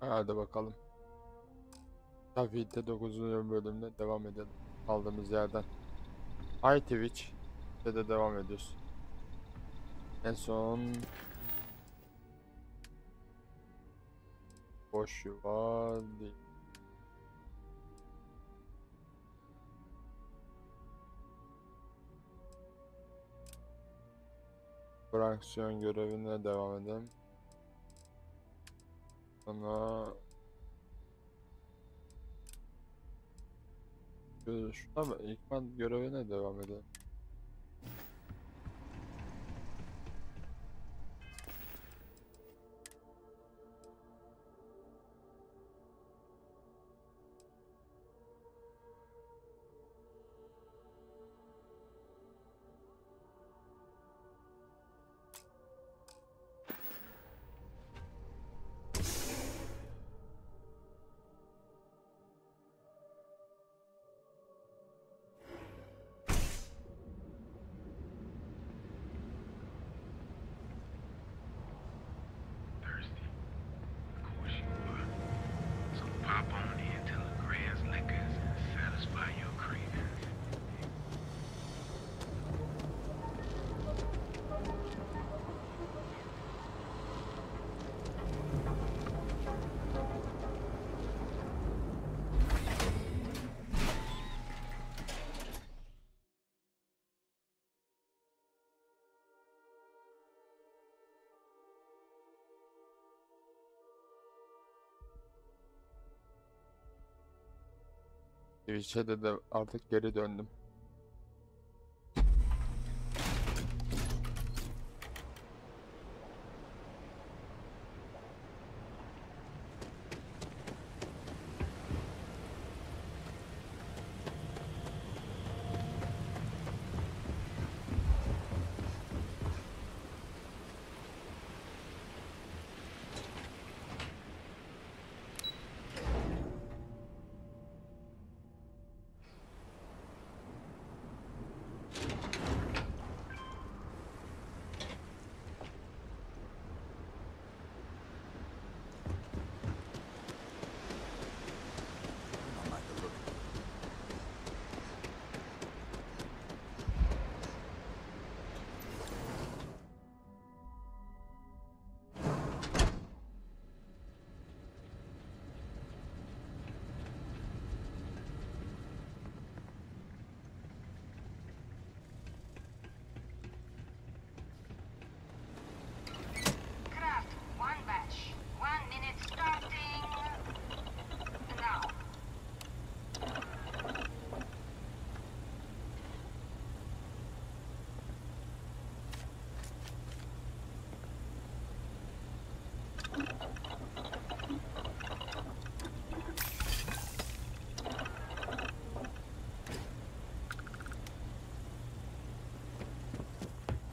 Hadi bakalım. Starfield'de 9. bölümde devam edelim. Kaldığımız yerden. Hi Twitch. De devam ediyoruz. En son boş yuva değil. Fraksiyon görevine devam edelim. Sonra şuna mı? İlkman görevine devam edelim. Twitch'e de artık geri döndüm.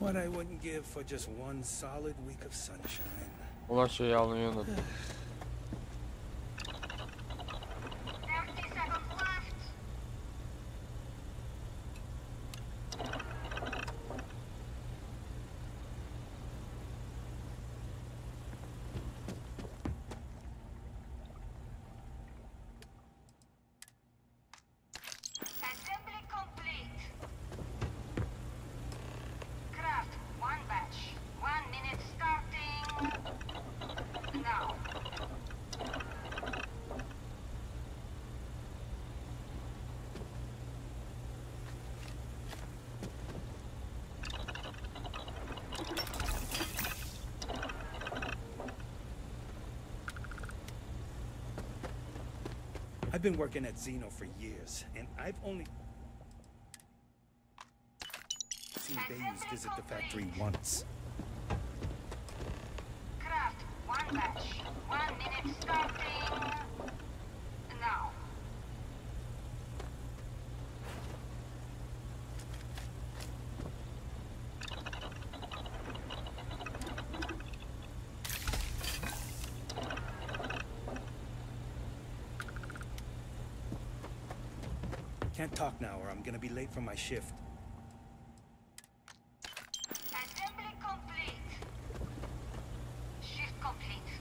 What I wouldn't give for just one solid week of sunshine. Ulan şeyi almayı unuttum. I've been working at Xeno for years, and I've only seen Bayous visit the factory once. Craft one batch. 1 minute starting now. Can't talk now or I'm gonna be late for my shift. Assembly complete. Shift complete.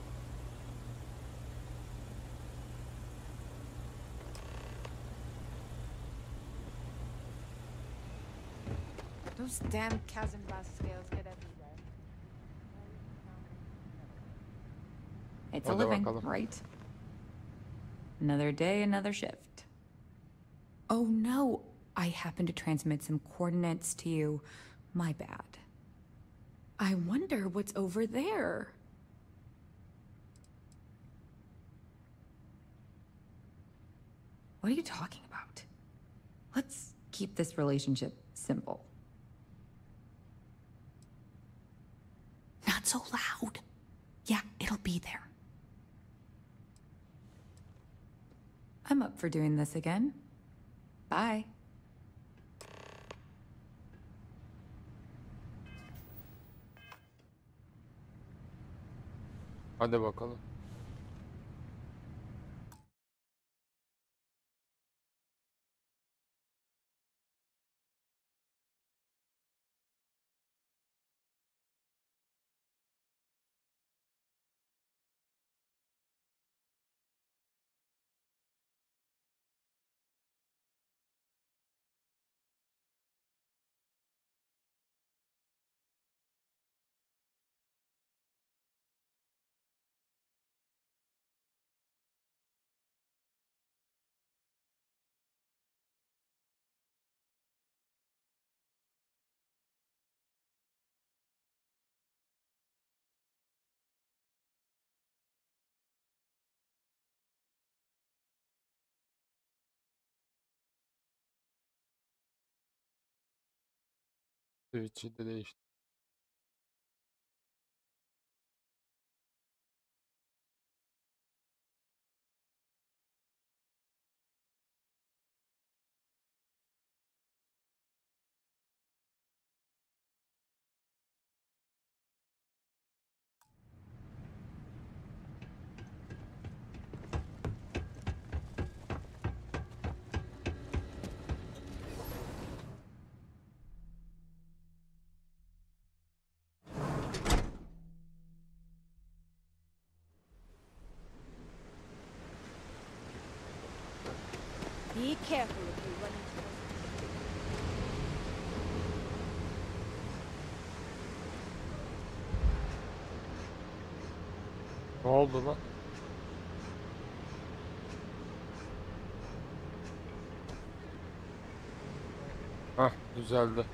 Those damn Kazanbas scales get everywhere. It's a Hadi living, bakalım. right? Another day, another shift. Oh no, I happened to transmit some coordinates to you. My bad. I wonder what's over there. What are you talking about? Let's keep this relationship simple. Not so loud. Yeah, it'll be there. I'm up for doing this again. Bye. Hadi bakalım. Switch'i de değişti. Be careful if you run into those. Ne oldu lan? Hah, düzeldi.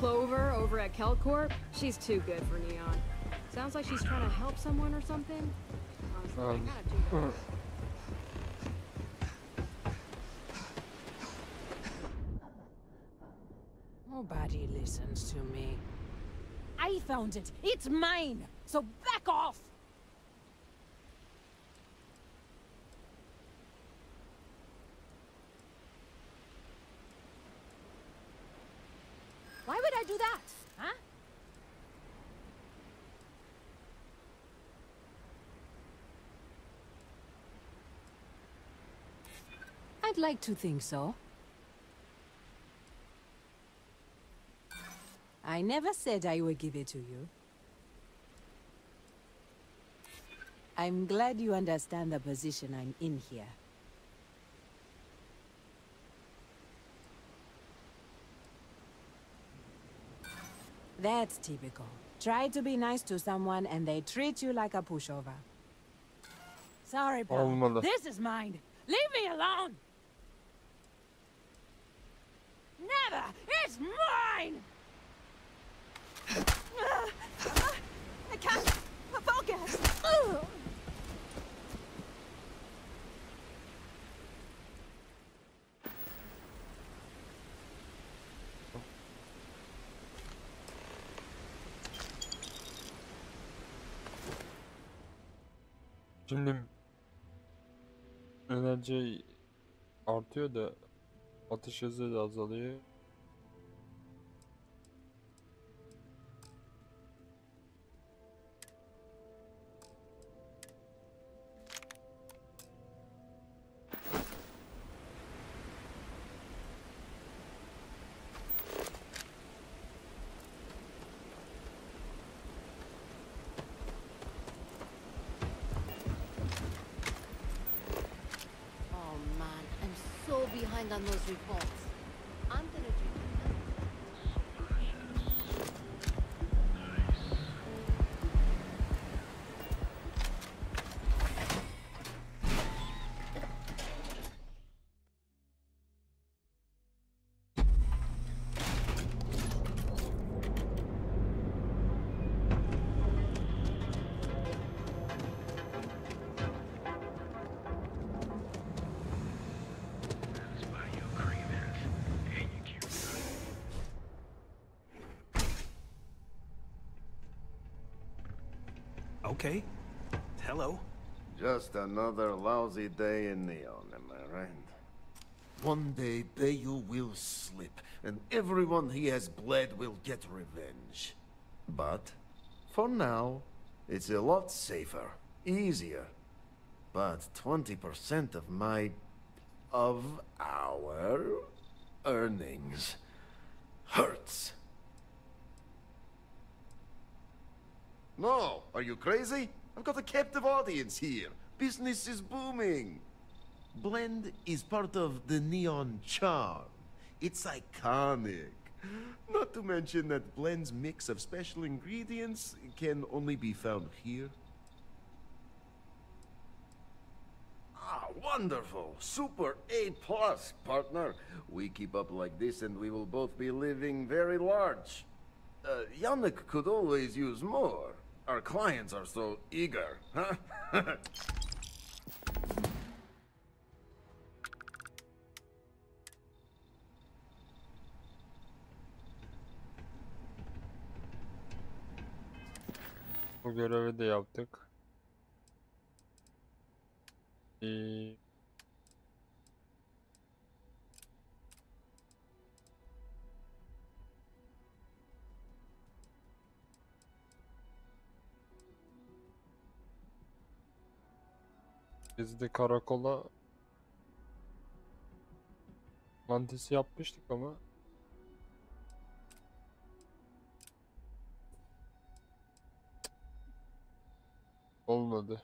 Clover over at Kelcorp, she's too good for Neon. Sounds like she's trying to help someone or something. Honestly, I gotta do that. Nobody listens to me. I found it. It's mine. So back off. Why would I do that? Huh? I'd like to think so. I never said I would give it to you. I'm glad you understand the position I'm in here. That's typical. Try to be nice to someone and they treat you like a pushover. Sorry, pal. Olmalı. This is mine. Leave me alone! Never! It's mine! I can't focus! Şimdi enerji artıyor da atış hızı da azalıyor. Oh man, I'm so behind on those reports. I'm gonna do Okay. Hello. Just another lousy day in Neon, am I right? One day Bayu will slip, and everyone he has bled will get revenge. But, for now, it's a lot safer, easier. But 20% of our earnings hurts. No, are you crazy? I've got a captive audience here. Business is booming. Blend is part of the Neon charm. It's iconic. Not to mention that Blend's mix of special ingredients can only be found here. Ah, wonderful. Super A+, partner. We keep up like this and we will both be living very large. Yannick could always use more. Our clients are so eager, huh? Bu görevi de yaptık. Biz de karakola mantisi yapmıştık ama olmadı.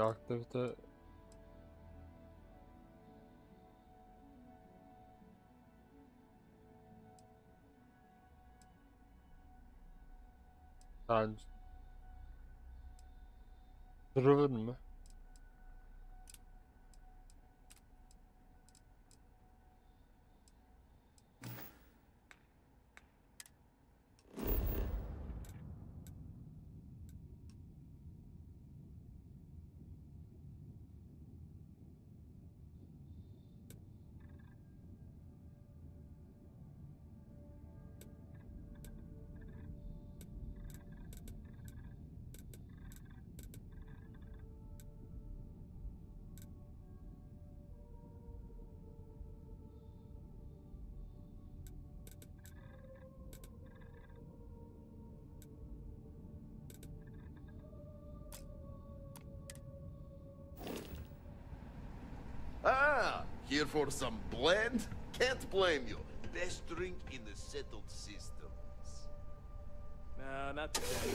Aktivite yani Driven mı? Here for some blend? Can't blame you. Best drink in the settled systems. Not today.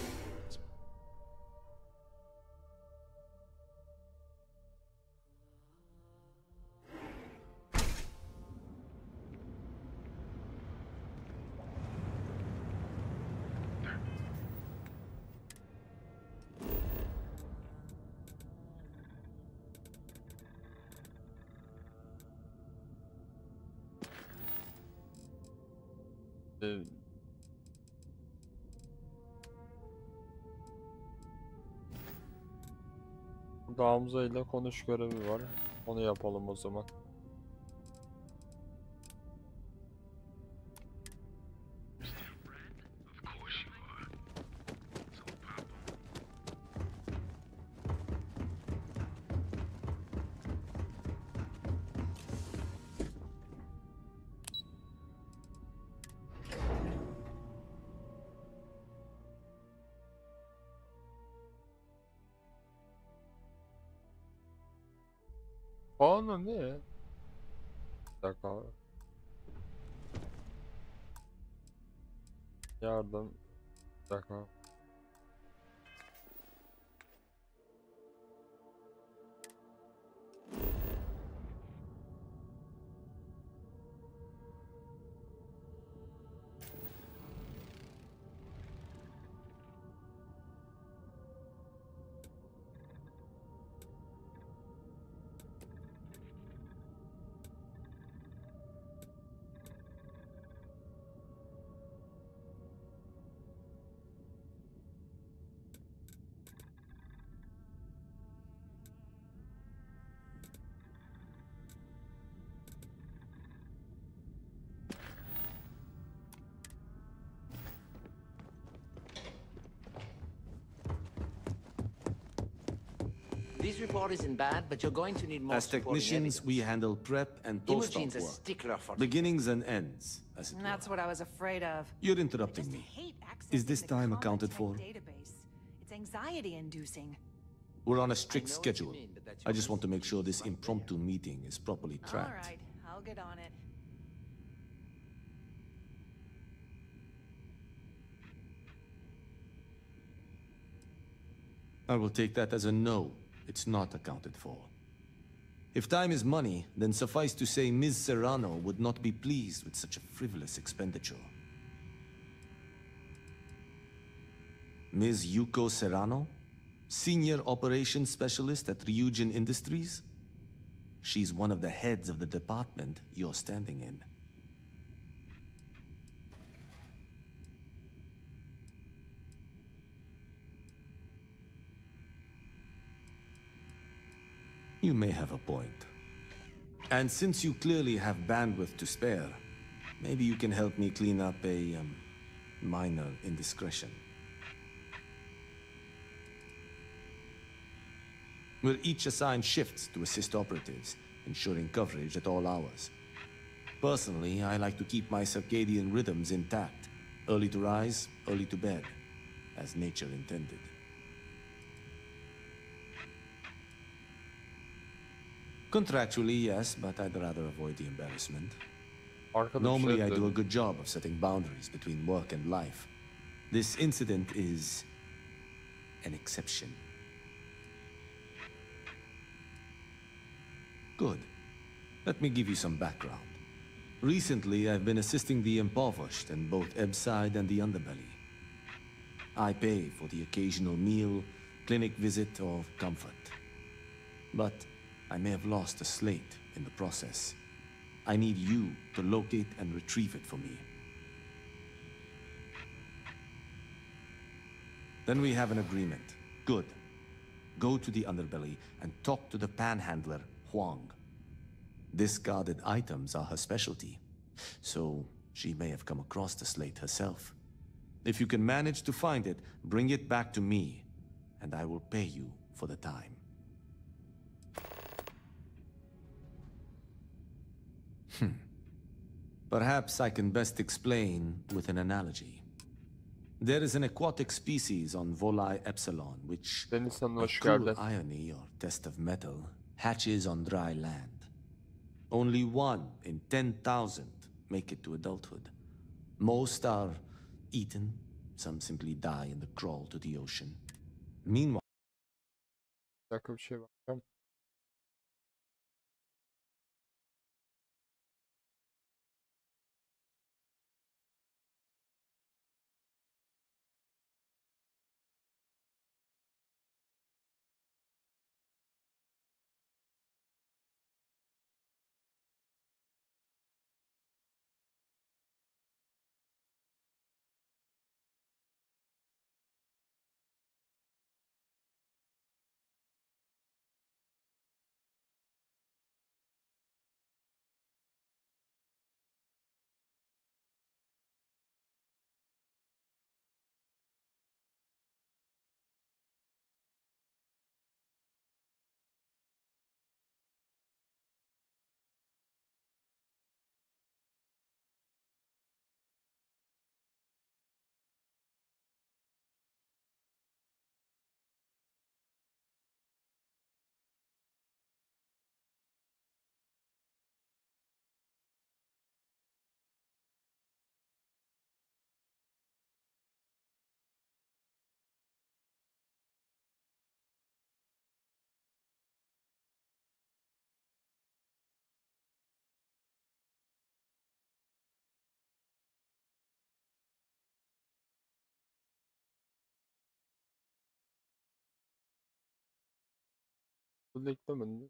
Burada Hamza ile konuş görevi var. Onu yapalım o zaman. Onu ne? Bir dakika. Yardım. Bir dakika. This report isn't bad, but you're going to need more As technicians, we handle prep and post-op Imogen's a work. stickler for Beginnings and ends, as it That's were. what I was afraid of. You're interrupting me. Is this time accounted for? Database. It's anxiety-inducing. We're on a strict I know what you schedule. mean, but that's I your just want to make business. sure this Not fair. impromptu meeting is properly All tracked. right, I'll get on it. I will take that as a no. It's not accounted for. If time is money, then suffice to say Ms. Serrano would not be pleased with such a frivolous expenditure. Ms. Yuko Serrano? Senior Operations Specialist at Ryujin Industries? She's one of the heads of the department you're standing in. You may have a point. And since you clearly have bandwidth to spare, maybe you can help me clean up a minor indiscretion. We're each assigned shifts to assist operatives, ensuring coverage at all hours. Personally, I like to keep my circadian rhythms intact. Early to rise, early to bed, as nature intended. Contractually, yes, but I'd rather avoid the embarrassment. Arkada bir Normally, şey I do a dedim. good job of setting boundaries between work and life. This incident is an exception. Good. Let me give you some background. Recently, I've been assisting the impoverished in both Ebbside and the underbelly. I pay for the occasional meal, clinic visit, or comfort. But I may have lost a slate in the process. I need you to locate and retrieve it for me. Then we have an agreement. Good. Go to the underbelly and talk to the panhandler, Huang. Discarded items are her specialty, so she may have come across the slate herself. If you can manage to find it, bring it back to me, and I will pay you for the time. Perhaps I can best explain with an analogy. There is an aquatic species on Volai Epsilon, which, Deniz Hanım a hoş cruel geldin. irony or test of metal, hatches on dry land. Only 1 in 10,000 make it to adulthood. Most are eaten, some simply die in the crawl to the ocean. Meanwhile, Bir dakika, bir şey bakacağım. Bu ligde mi?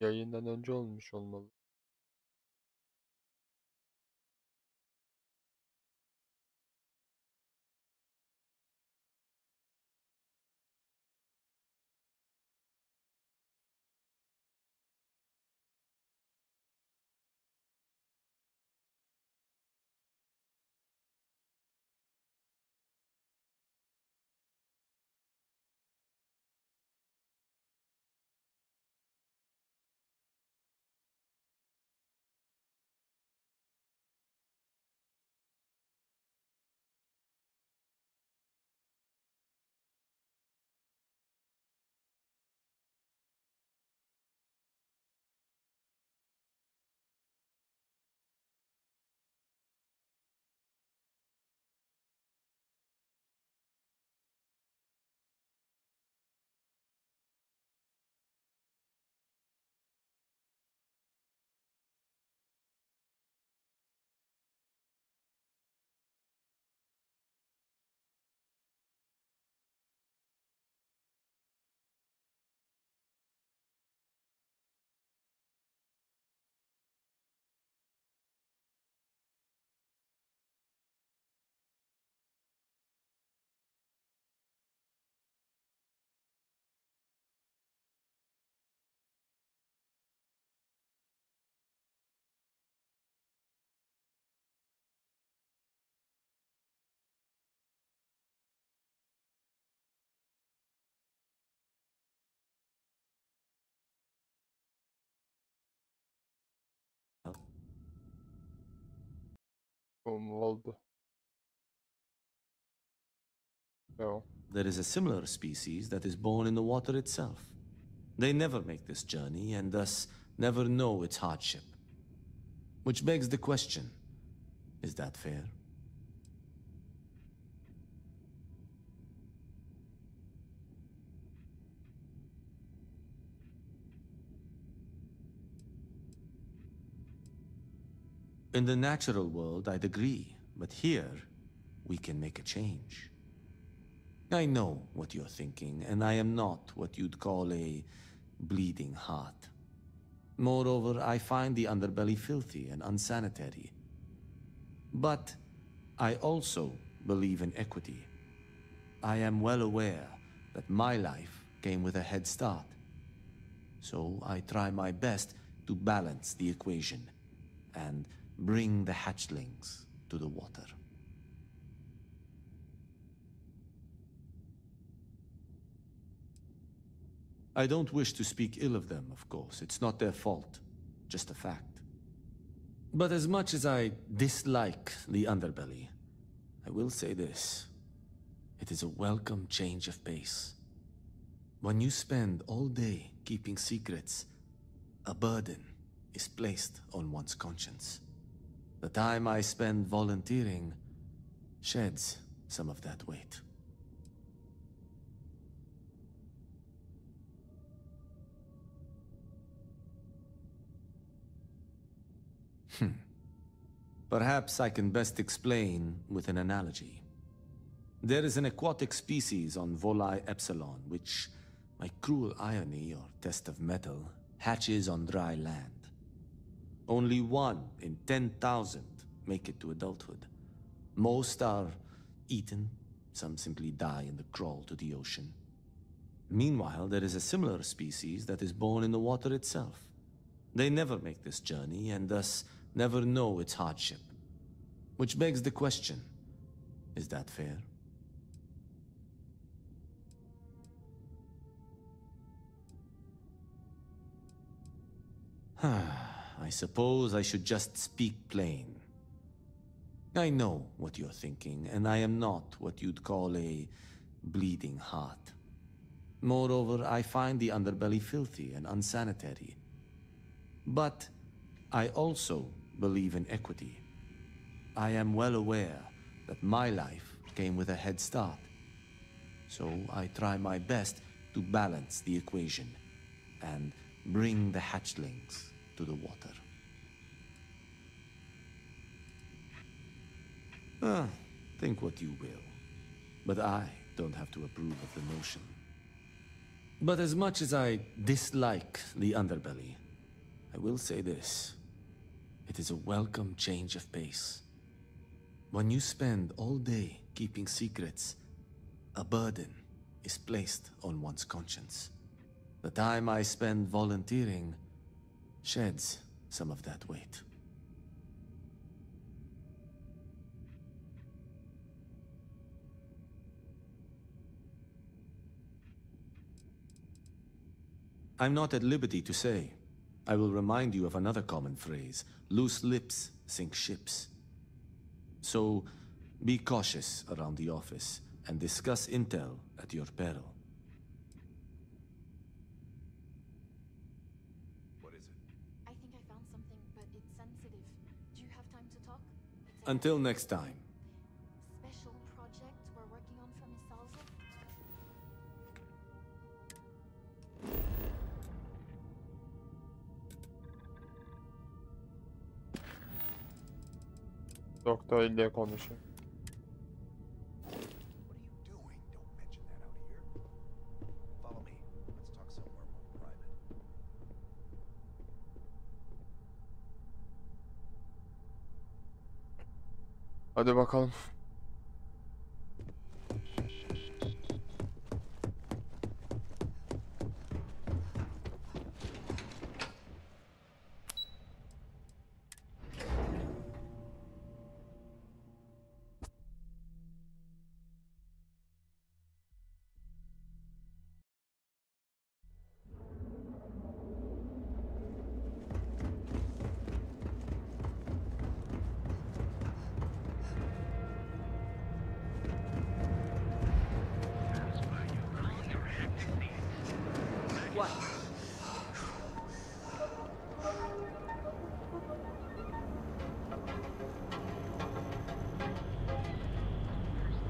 Yayından önce olmuş olmalı. Oldu. Devam. there is a similar species that is born in the water itself. They never make this journey and thus never know its hardship. Which begs the question, is that fair? In the natural world, I'd agree, but here, we can make a change. I know what you're thinking, and I am not what you'd call a bleeding heart. Moreover, I find the underbelly filthy and unsanitary. But I also believe in equity. I am well aware that my life came with a head start. So I try my best to balance the equation and bring the hatchlings to the water. I don't wish to speak ill of them, of course. It's not their fault, just a fact. But as much as I dislike the underbelly, I will say this. It is a welcome change of pace. When you spend all day keeping secrets, a burden is placed on one's conscience. The time I spend volunteering sheds some of that weight. Perhaps I can best explain with an analogy. There is an aquatic species on Volai Epsilon, which, by cruel irony or test of metal, hatches on dry land. Only 1 in 10,000 make it to adulthood. Most are eaten, some simply die in the crawl to the ocean. Meanwhile, there is a similar species that is born in the water itself. They never make this journey and thus never know its hardship. Which begs the question, is that fair? I suppose I should just speak plain. I know what you're thinking, and I am not what you'd call a bleeding heart. Moreover, I find the underbelly filthy and unsanitary. But I also believe in equity. I am well aware that my life came with a head start. So I try my best to balance the equation and bring the hatchlings to the water. Think what you will, but I don't have to approve of the notion. But as much as I dislike the underbelly, I will say this. It is a welcome change of pace. When you spend all day keeping secrets, a burden is placed on one's conscience. The time I spend volunteering sheds some of that weight. I'm not at liberty to say. I will remind you of another common phrase, loose lips sink ships. So, be cautious around the office and discuss intel at your peril. What is it? I think I found something, but it's sensitive. Do you have time to talk? Until next time. Special project we're working on for Miss Salza. Doktor ile konuşuyor. What are you doing? Don't mention that out here. Follow me. Let's talk somewhere more private. Hadi bakalım.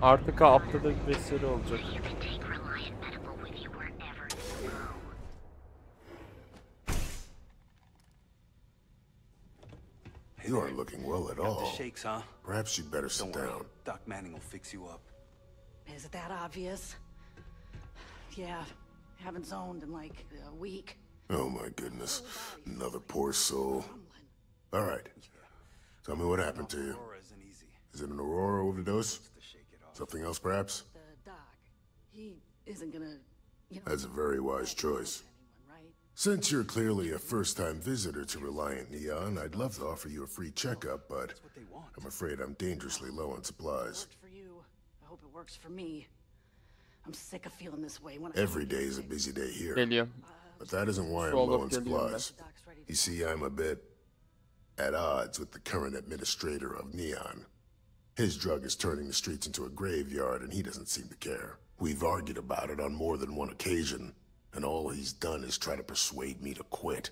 Artık haftada bir seri olacak. You aren't looking well at all. Shakes, huh? Perhaps you'd better sit down. Doc Manning will fix you up. Is it that obvious? Yeah, haven't zoned in like a week. Oh my goodness, another poor soul. All right, tell me what happened to you. Is it an Aurora overdose? Something else, perhaps? The doc, he isn't gonna, you know... That's a very wise choice. Since you're clearly a first-time visitor to Reliant Neon, I'd love to offer you a free checkup, but I'm afraid I'm dangerously low on supplies. For you, I hope it works for me. I'm sick of feeling this way when Every day is a busy day here. Geliyorum. But that isn't why I'm low on supplies. You see, I'm a bit at odds with the current administrator of Neon. His drug is turning the streets into a graveyard, and he doesn't seem to care. We've argued about it on more than one occasion, and all he's done is try to persuade me to quit.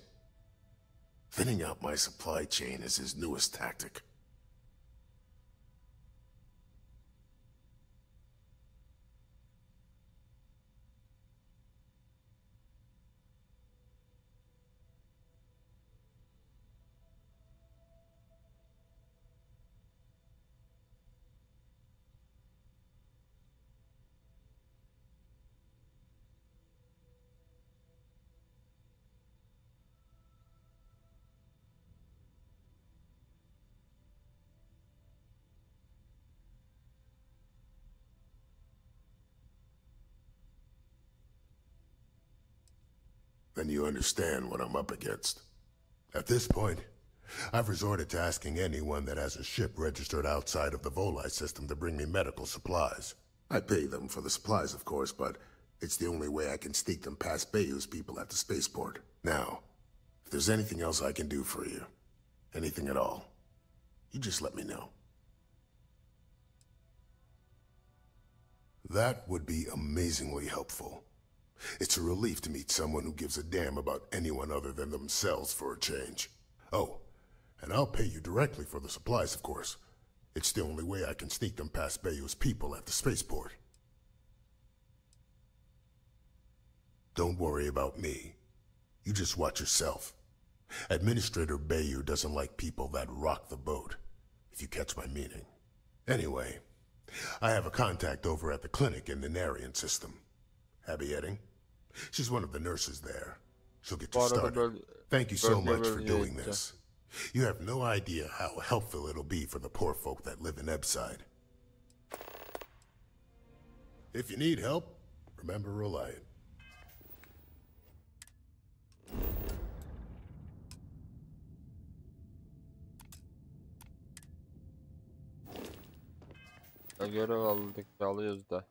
Thinning out my supply chain is his newest tactic. Then you understand what I'm up against. At this point, I've resorted to asking anyone that has a ship registered outside of the Volii system to bring me medical supplies. I pay them for the supplies, of course, but it's the only way I can sneak them past Bayou's people at the spaceport. Now, if there's anything else I can do for you, anything at all, you just let me know. That would be amazingly helpful. It's a relief to meet someone who gives a damn about anyone other than themselves for a change. Oh, and I'll pay you directly for the supplies, of course. It's the only way I can sneak them past Bayou's people at the spaceport. Don't worry about me. You just watch yourself. Administrator Bayou doesn't like people that rock the boat, if you catch my meaning. Anyway, I have a contact over at the clinic in the Narian system. Abby Edding. She's one of the nurses there. She'll get you started. Thank you so much for doing this. You have no idea how helpful it'll be for the poor folk that live in Ebside. If you need help, remember Reliant. Görev aldık, alıyoruz da.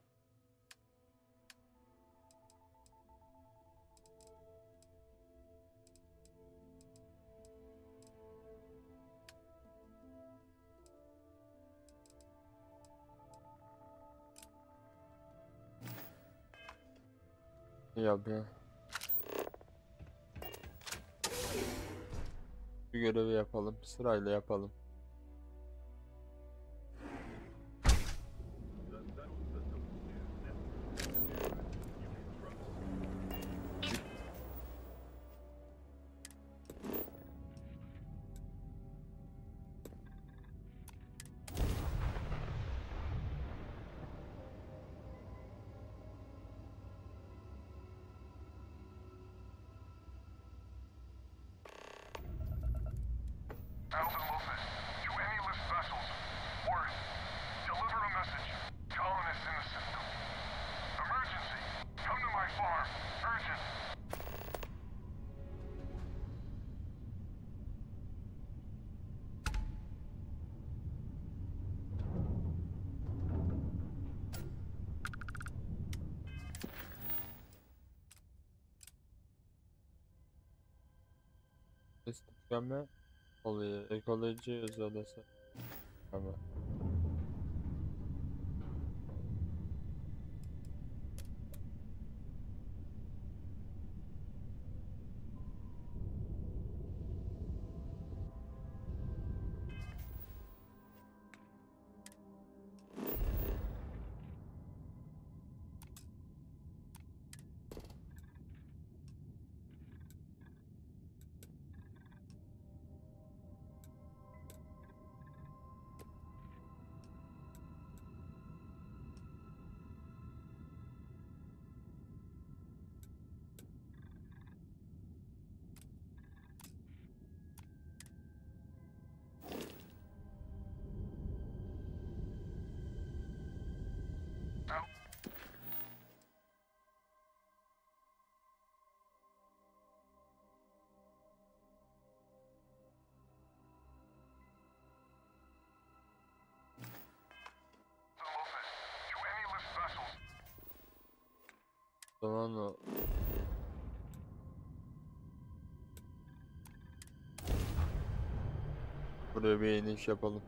Yapıyor. Bir görevi yapalım, sırayla yapalım. Tükenme oluyor. Ekoloji özellikle. Tamam. Zaman o. Buraya bir iniş yapalım.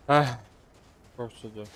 Heh. Çok sıcak.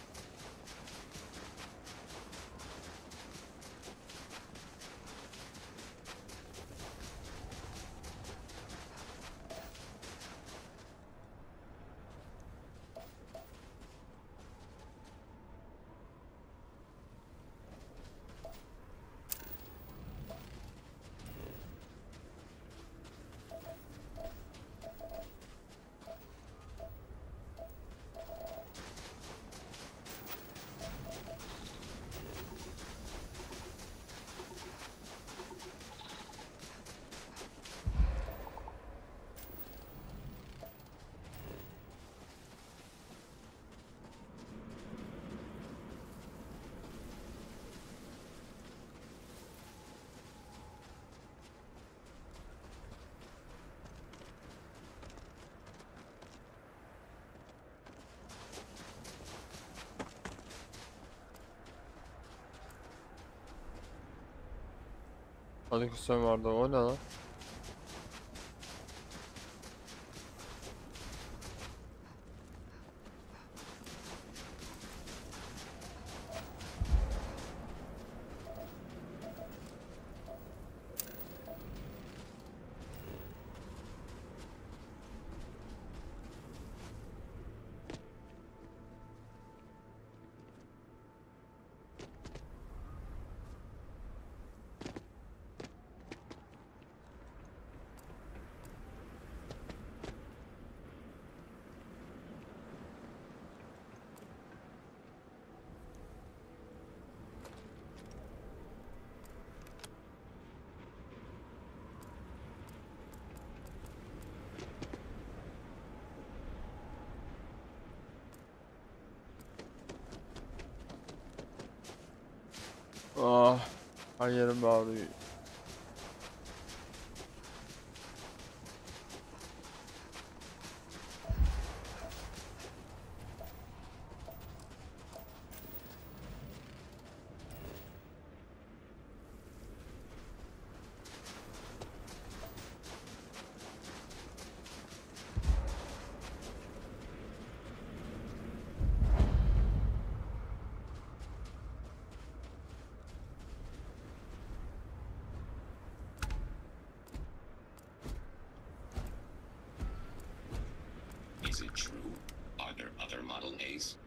Hadi kısım vardı, o ne lan? Her yerim ağrıyor. Is it true? Are there other Model A's?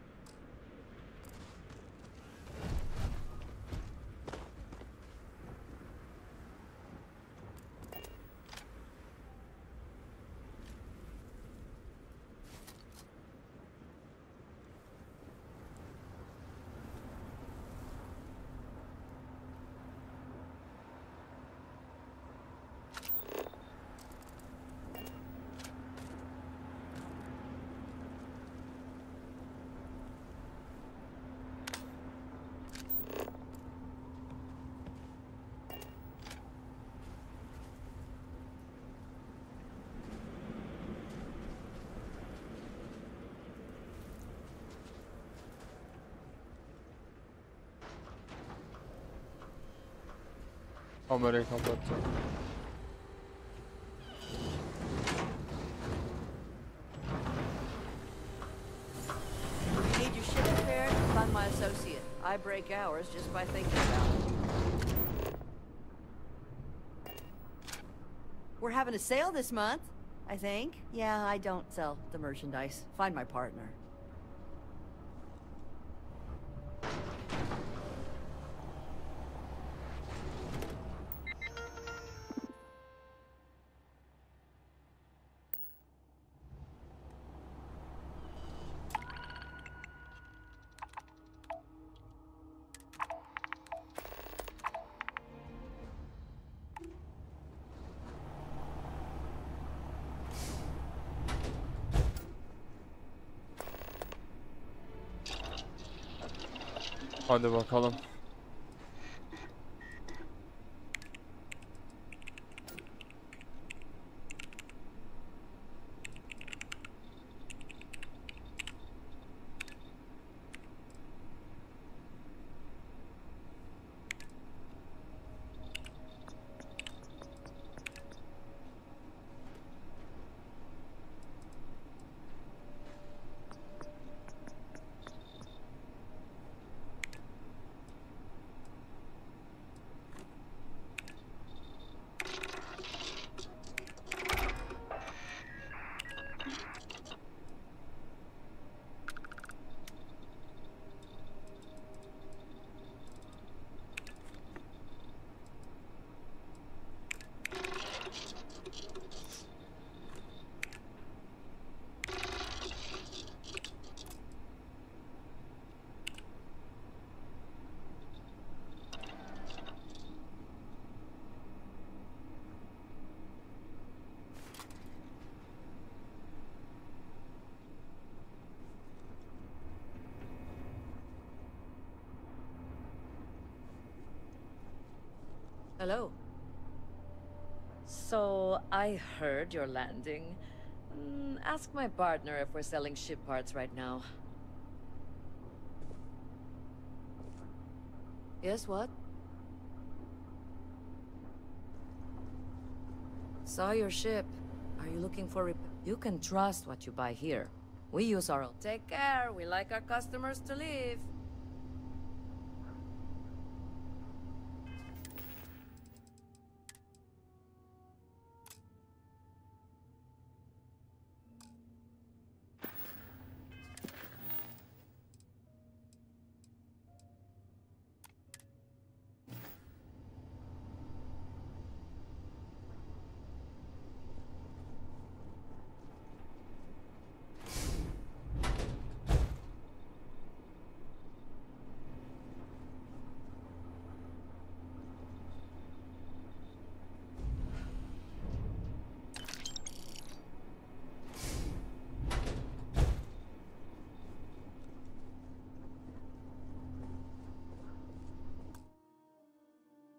Kamerayı kapattım. Need your ship repaired? Find my associate. I break hours just by thinking about it. We're having a sale this month, I think. Yeah, I don't sell the merchandise. Find my partner. Hadi bakalım. Hello. So, I heard you're landing. Ask my partner if we're selling ship parts right now. Yes, what? Saw your ship. Are you looking for You can trust what you buy here. We use our own. Take care. We like our customers to leave.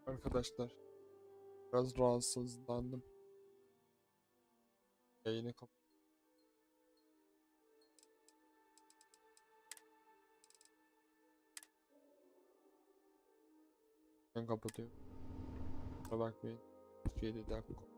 Arkadaşlar biraz rahatsızlandım. Yayını kapat. Ben kapatıyorum. Kusura bakmayın. 7 dakika.